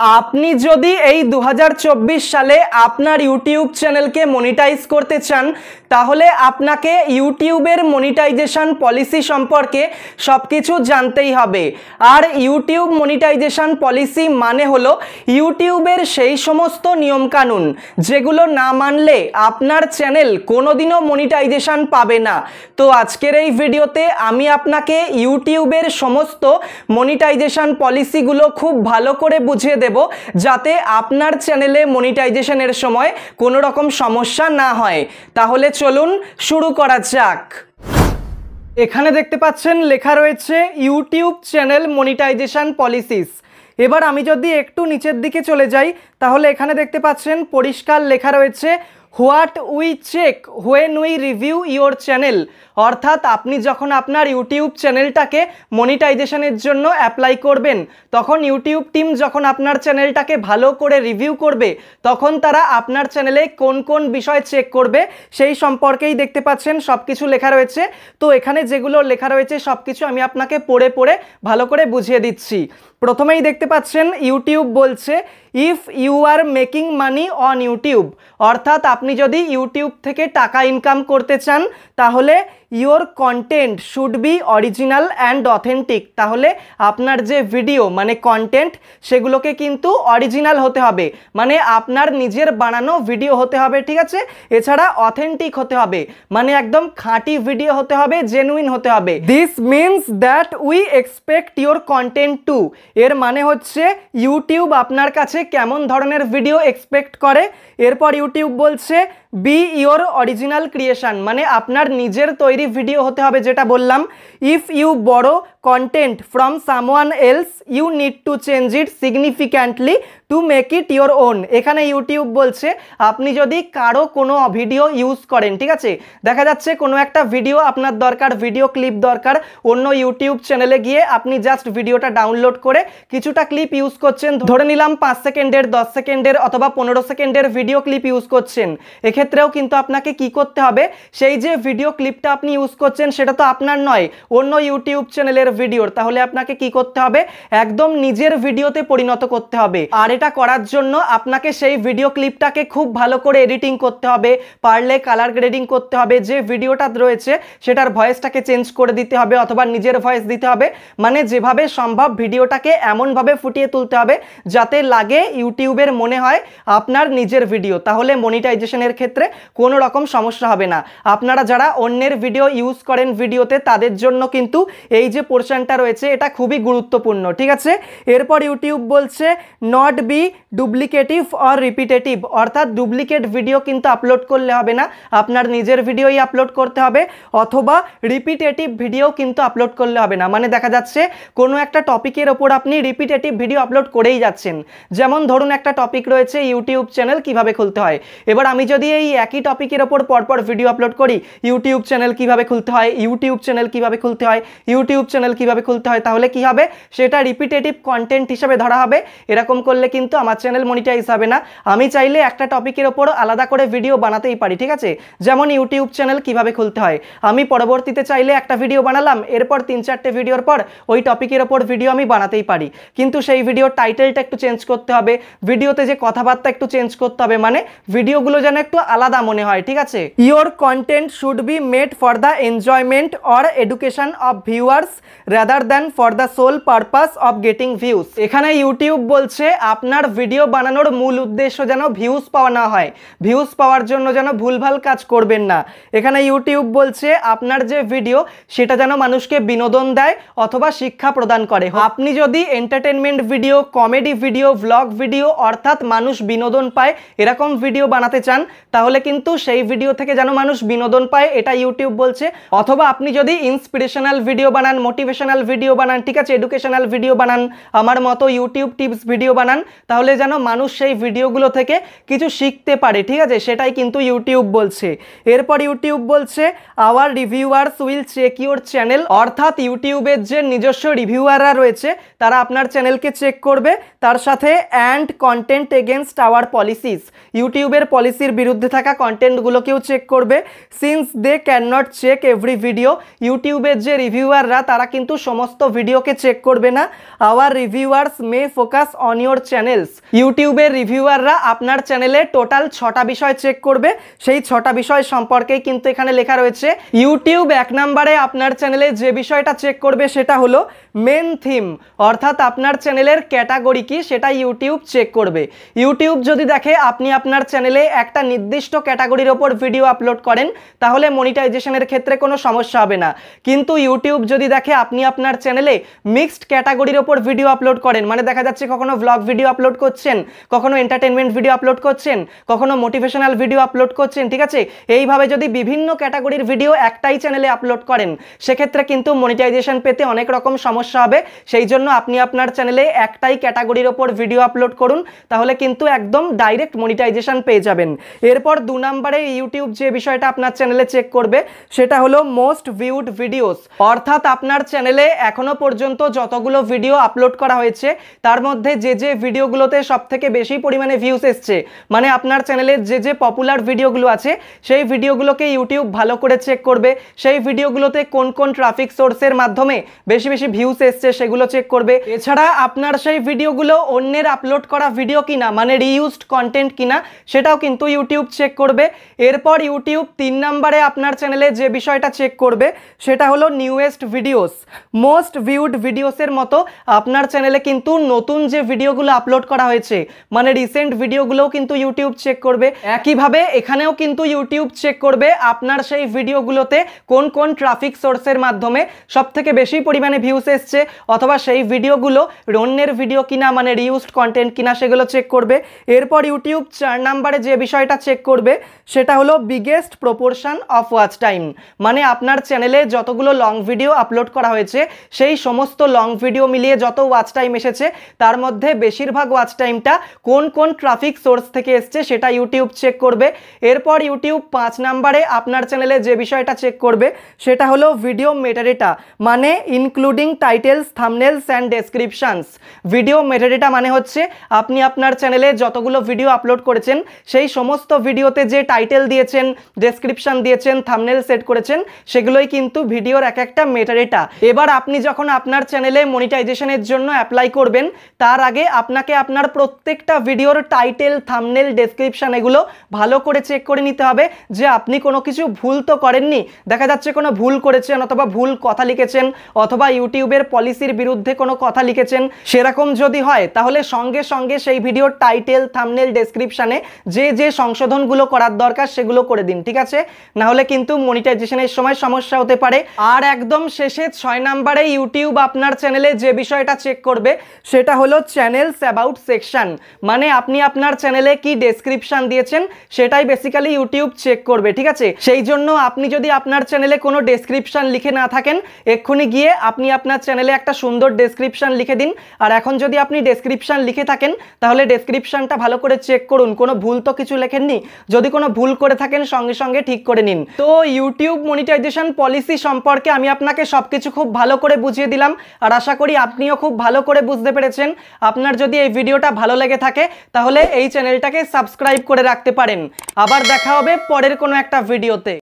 আপনি যদি এই 2024 সালে আপনার ইউটিউব চ্যানেলকে মনিটাইজ করতে চান তাহলে আপনাকে ইউটিউবের মনিটাইজেশন পলিসি সম্পর্কে সবকিছু জানতেই হবে। আর ইউটিউব মনিটাইজেশন পলিসি মানে হলো ইউটিউবের সেই সমস্ত নিয়মকানুন যেগুলো না মানলে আপনার চ্যানেল কোনোদিনও মনিটাইজেশন পাবে না। তো আজকের এই ভিডিওতে আমি আপনাকে ইউটিউবের সমস্ত মনিটাইজেশন পলিসিগুলো খুব ভালো করে বুঝিয়ে দেব যাতে আপনার চ্যানেলে মনিটাইজেশনের সময় কোনো রকম সমস্যা না হয়। তাহলে চলুন শুরু করা যাক। এখানে দেখতে পাচ্ছেন লেখা রয়েছে ইউটিউব চ্যানেল মনিটাইজেশন পলিসিস। এবার আমি যদি একটু নিচের দিকে চলে যাই তাহলে এখানে দেখতে পাচ্ছেন পরিষ্কার লেখা রয়েছে what we check when we review your channel. অর্থাৎ আপনি যখন আপনার ইউটিউব চ্যানেলটাকে মনিটাইজেশনের জন্য অ্যাপ্লাই করবেন তখন ইউটিউব টিম যখন আপনার চ্যানেলটাকে ভালো করে রিভিউ করবে তখন তারা আপনার চ্যানেলে কোন কোন বিষয় চেক করবে সেই সম্পর্কেই দেখতে পাচ্ছেন সব কিছু লেখা রয়েছে। তো এখানে যেগুলো লেখা রয়েছে সব কিছু আমি আপনাকে পড়ে পড়ে ভালো করে বুঝিয়ে দিচ্ছি। প্রথমেই দেখতে পাচ্ছেন ইউটিউব বলছে if you are making money on YouTube. অর্থাৎ আপনি যদি ইউটিউব থেকে টাকা ইনকাম করতে চান তাহলে your content should B original and authentic. তাহলে আপনার যে ভিডিও মানে কন্টেন্ট সেগুলোকে কিন্তু অরিজিনাল হতে হবে, মানে আপনার নিজের বানানো ভিডিও হতে হবে, ঠিক আছে। এছাড়া অথেন্টিক হতে হবে, মানে একদম খাঁটি ভিডিও হতে হবে, জেনুইন হতে হবে। This means that we expect your content two. এর মানে হচ্ছে ইউটিউব আপনার কাছে কেমন ধরনের ভিডিও এক্সপেক্ট করে। এরপর ইউটিউব বলছে বি ইয়োর অরিজিনাল ক্রিয়েশন, মানে আপনার নিজের তৈরি ভিডিও হতে হবে, যেটা বললাম। If you borrow content from someone else you need to change it significantly to make it your own. এখানে ইউটিউব বলছে আপনি যদি কারো কোনো ভিডিও ইউজ করেন, ঠিক আছে, দেখা যাচ্ছে কোনো একটা ভিডিও আপনার দরকার, ভিডিও ক্লিপ দরকার, অন্য ইউটিউব চ্যানেলে গিয়ে আপনি জাস্ট ভিডিওটা ডাউনলোড করে কিছুটা ক্লিপ ইউজ করছেন, ধরে নিলাম 5 সেকেন্ডের, 10 সেকেন্ডের অথবা 15 সেকেন্ডের ভিডিও ক্লিপ ইউজ করছেন। এক্ষেত্রেও কিন্তু আপনাকে কি করতে হবে, সেই যে ভিডিও ক্লিপটা আপনি ইউজ করছেন সেটা তো আপনার নয়, অন্য ইউটিউব চ্যানেলের ভিডিওর। তাহলে আপনাকে কি করতে হবে, একদম নিজের ভিডিওতে পরিণত করতে হবে। আর এটা করার জন্য আপনাকে সেই ভিডিও ক্লিপটাকে খুব ভালো করে এডিটিং করতে হবে, পারলে কালার গ্রেডিং করতে হবে, যে ভিডিওটা রয়েছে সেটার ভয়েসটাকে চেঞ্জ করে দিতে হবে অথবা নিজের ভয়েস দিতে হবে, মানে যেভাবে সম্ভব ভিডিওটাকে এমনভাবে ফুটিয়ে তুলতে হবে যাতে লাগে ইউটিউবের মনে হয় আপনার নিজের ভিডিও। তাহলে মনিটাইজেশনের ক্ষেত্রে কোনো রকম সমস্যা হবে না। আপনারা যারা অন্যের ভিডিও ইউজ করেন ভিডিওতে তাদের জন্য কিন্তু এই যে পোর্শনটা রয়েছে এটা খুবই গুরুত্বপূর্ণ, ঠিক আছে। এরপর ইউটিউব বলছে নট বি ডুপ্লিকেটিভ অর রিপিটেটিভ। অর্থাৎ ডুপ্লিকেট ভিডিও কিন্তু আপলোড করলে হবে না, আপনার নিজের ভিডিওই আপলোড করতে হবে, অথবা রিপিটেটিভ ভিডিও কিন্তু আপলোড করলে হবে না। মানে দেখা যাচ্ছে কোনো একটা টপিকের ওপর আপনি রিপিটেটিভ ভিডিও আপলোড করেই যাচ্ছেন। যেমন ধরুন একটা টপিক রয়েছে ইউটিউব চ্যানেল কিভাবে খুলতে হয়। এবার আমি যদি এই একই টপিকের ওপর পরপর ভিডিও আপলোড করি, ইউটিউব চ্যানেল কিভাবে খুলতে হয়, ইউটিউব চ্যানেল কিভাবে খুলতে হয়, ইউটিউব চ্যানেল কিভাবে খুলতে হয়, তাহলে কি হবে, সেটা রিপিটেটিভ কন্টেন্ট হিসেবে ধরা হবে। এরকম করলে কিন্তু আমার চ্যানেল মনিটাইজ হবে না। আমি চাইলে একটা টপিকের ওপর আলাদা করে ভিডিও বানাতেই পারি, ঠিক আছে। যেমন ইউটিউব চ্যানেল কিভাবে খুলতে হয়, আমি পরবর্তীতে চাইলে একটা ভিডিও বানালাম, এরপর 3-4টে ভিডিওর পর ওই টপিকের ওপর ভিডিও আমি বানাতেই পারি, কিন্তু সেই ভিডিওর টাইটেলটা একটু চেঞ্জ করতে হবে, ভিডিওতে যে কথাবার্তা একটু চেঞ্জ করতে হবে, মানে ভিডিওগুলো যেন একটু আলাদা মনে হয়, ঠিক আছে। Your content should be made for the enjoyment or education of viewers rather than for the sole purpose of getting views. এখানে ইউটিউব বলছে আপনার ভিডিও বানানোর মূল উদ্দেশ্য যেন ভিউজ পাওয়া না হয়, ভিউজ পাওয়ার জন্য যেন ভুলভাল কাজ করবেন না। এখানে ইউটিউব বলছে আপনার যে ভিডিও সেটা যেন মানুষকে বিনোদন দেয় অথবা শিক্ষা প্রদান করে। আপনি যদি entertainment video, comedy video, vlog video অর্থাৎ মানুষ বিনোদন পায় এরকম ভিডিও বানাতে চান তাহলে কিন্তু সেই ভিডিও থেকে যেন মানুষ বিনোদন পায় এটা ইউটিউব বলছে। অথবা আপনি যদি ইন্সপিরেশনাল ভিডিও বানান, মোটিভেশনাল ভিডিও বানান, ঠিক আছে, এডুকেশনাল ভিডিও বানান, আমার মতো ইউটিউব টিপস ভিডিও বানান, তাহলে যেন মানুষ সেই ভিডিওগুলো থেকে কিছু শিখতে পারে, ঠিক আছে, সেটাই কিন্তু ইউটিউব বলছে। এরপর ইউটিউব বলছে our reviewers will check your channel. অর্থাৎ ইউটিউবের যে নিজস্ব রিভিউয়াররা রয়েছে তারা আপনার চ্যানেলকে চেক করবে, তার সাথে and content against our policies, ইউটিউবের পলিসির বিরুদ্ধে থাকা কন্টেন্টগুলোকেও চেক করবে। Since they can not check every video, ইউটিউবের যে রিভিউয়াররা তারা কিন্তু কিন্তু সমস্ত ভিডিওকে চেক করবে না। Hour reviewers May focus on your channels. ইউটিউবের রিভিউয়াররা আপনার চ্যানেলে টোটাল 6টা বিষয় চেক করবে, সেই 6টা বিষয় সম্পর্কেই কিন্তু এখানে লেখা রয়েছে। ইউটিউব 1 নম্বরে আপনার চ্যানেলে যে বিষয়টা চেক করবে সেটা হলো মেন থিম, অর্থাৎ আপনার চ্যানেলের ক্যাটাগরি কি সেটা ইউটিউব চেক করবে। ইউটিউব যদি দেখে আপনি আপনার চ্যানেলে একটা নির্দিষ্ট ক্যাটাগরির ওপর ভিডিও আপলোড করেন তাহলে মনিটাইজেশনের ক্ষেত্রে কোনো সমস্যা হবে না। কিন্তু ইউটিউব যদি দেখে আপনি আপনার চ্যানেলে মিক্সড ক্যাটাগরির ওপর ভিডিও আপলোড করেন, মানে দেখা যাচ্ছে কখনো ব্লগ ভিডিও আপলোড করছেন, কখনো এন্টারটেনমেন্ট ভিডিও আপলোড করছেন, কখনো মোটিভেশনাল ভিডিও আপলোড করছেন, ঠিক আছে, এইভাবে যদি বিভিন্ন ক্যাটাগরির ভিডিও একটাই চ্যানেলে আপলোড করেন সেক্ষেত্রে কিন্তু মনিটাইজেশন পেতে অনেক রকম সমস্যা হবে। সেই জন্য আপনি আপনার চ্যানেলে একটাই ক্যাটাগরির ওপর ভিডিও আপলোড করুন, তাহলে কিন্তু একদম ডাইরেক্ট মনিটাইজেশন পেয়ে যাবেন। এরপর 2 নম্বরে ইউটিউব যে বিষয়টা আপনার চ্যানেলে চেক করবে সেটা হলো মোস্ট ভিউড ভিডিওস, অর্থাৎ আপনার চ্যানেলে এখনো পর্যন্ত যতগুলো ভিডিও আপলোড করা হয়েছে তার মধ্যে যে ভিডিওগুলোতে সবথেকে বেশি পরিমাণে ভিউস এসছে, মানে আপনার চ্যানেলে যে পপুলার ভিডিওগুলো আছে সেই ভিডিওগুলোকে ইউটিউব ভালো করে চেক করবে। সেই ভিডিওগুলোতে কোন কোন ট্রাফিক সোর্সের মাধ্যমে বেশি বেশি ভিউস এসছে সেগুলো চেক করবে। এছাড়া আপনার সেই ভিডিওগুলো অন্যের আপলোড করা ভিডিও কিনা, মানে রিইউজড কন্টেন্ট কিনা, সেটাও কিন্তু ইউটিউব চেক করবে। এরপর ইউটিউব 3 নম্বরে আপনার চ্যানেলে যে বিষয়টা চেক করবে সেটা হলো নিউয়েস্ট ভিডিওস। মোস্ট ভিউড ভিডিওসের মতো আপনার চ্যানেলে কিন্তু নতুন যে ভিডিওগুলো আপলোড করা হয়েছে, মানে রিসেন্ট ভিডিওগুলোও কিন্তু ইউটিউব চেক করবে। একইভাবে এখানেও কিন্তু ইউটিউব চেক করবে আপনার সেই ভিডিওগুলোতে কোন কোন ট্রাফিক সোর্সের মাধ্যমে সবথেকে বেশি পরিমাণে ভিউস এসছে, অথবা সেই ভিডিওগুলো অন্যের ভিডিও কিনা, মানে রিইউজড কন্টেন্ট কিনা, সেগুলো চেক করবে। এরপর ইউটিউব 4 নম্বরে যে বিষয়টা চেক করবে সেটা হলো biggest proportion of watch time, মানে আপনার চ্যানেলে যতগুলো লং ভিডিও আপলোড করা হয়েছে সেই সমস্ত লং ভিডিও মিলিয়ে যত ওয়াচ টাইম এসেছে তার মধ্যে বেশিরভাগ ওয়াচ টাইমটা কোন কোন ট্রাফিক সোর্স থেকে এসছে সেটা ইউটিউব চেক করবে। এরপর ইউটিউব 5 নম্বরে আপনার চ্যানেলে যে বিষয়টা চেক করবে সেটা হলো ভিডিও মেটাডেটা, মানে including titles, thumbnails and descriptions. Video metadata মানে হচ্ছে আপনি আপনার চ্যানেলে যতগুলো ভিডিও আপলোড করেছেন সেই সমস্ত ভিডিওতে যে টাইটেল দিয়েছেন, ডেসক্রিপশন দিয়েছেন, থাম্বনেল সেট করেছেন, সেগুলোই কিন্তু ভিডিওর এক একটা মেটাডেটা। এবার আপনি যখন আপনার চ্যানেলে মনিটাইজেশনের জন্য অ্যাপ্লাই করবেন তার আগে আপনাকে আপনার প্রত্যেকটা ভিডিওর টাইটেল, থাম্বনেল, ডেসক্রিপশন এগুলো ভালো করে চেক করে নিতে হবে যে আপনি কোনো কিছু ভুল তো করেননি। দেখা যাচ্ছে কোনো ভুল করেছেন, অথবা ভুল কথা লিখেছেন, অথবা ইউটিউবের পলিসির বিরুদ্ধে কোনো কথা লিখেছেন, সেরকম যদি হয় তাহলে সঙ্গে সঙ্গে সেই ভিডিওর টাইটেল, থাম্বনেল, ডেসক্রিপশনে যে সংশোধনগুলো করার দরকার সেগুলো করে দিন, ঠিক আছে, না হলে কিন্তু মনিটাইজেশনের সময় সমস্যা হতে পারে। আর একদম শেষে 6 নম্বরে ইউটিউব আপনার চ্যানেলে যে বিষয়টা চেক করবে সেটা হলো চ্যানেলস অ্যাবাউট সেকশন, মানে আপনি আপনার চ্যানেলে কি ডেসক্রিপশন দিয়েছেন সেটাই বেসিক্যালি ইউটিউব চেক করবে, ঠিক আছে। সেই জন্য আপনি যদি আপনার চ্যানেলে কোনো ডেসক্রিপশন লিখে না থাকেন এক্ষুনি গিয়ে আপনি আপনার চ্যানেলে একটা সুন্দর ডেসক্রিপশন লিখে দিন। আর এখন যদি আপনি ডেসক্রিপশন লিখে থাকেন তাহলে ডেসক্রিপশনটা ভালো করে চেক করুন, কোনো ভুল তো কিছু লেখেননি। যদি কোনো ভুল করে থাকেন সঙ্গে সঙ্গে ঠিক করে নিন। তো ইউটিউব মনিটাইজেশন পলিসি সম্পর্কে আমি আপনাকে সবকিছু খুব ভালো করে বুঝিয়ে দিলাম, আর আশা করি আপনিও খুব ভালো করে বুঝতে পেরেছেন। আপনার যদি এই ভিডিওটা ভালো লেগে থাকে তাহলে এই চ্যানেলটাকে সাবস্ক্রাইব করে রাখতে পারেন। আবার দেখা হবে পরের কোনো একটা ভিডিওতে।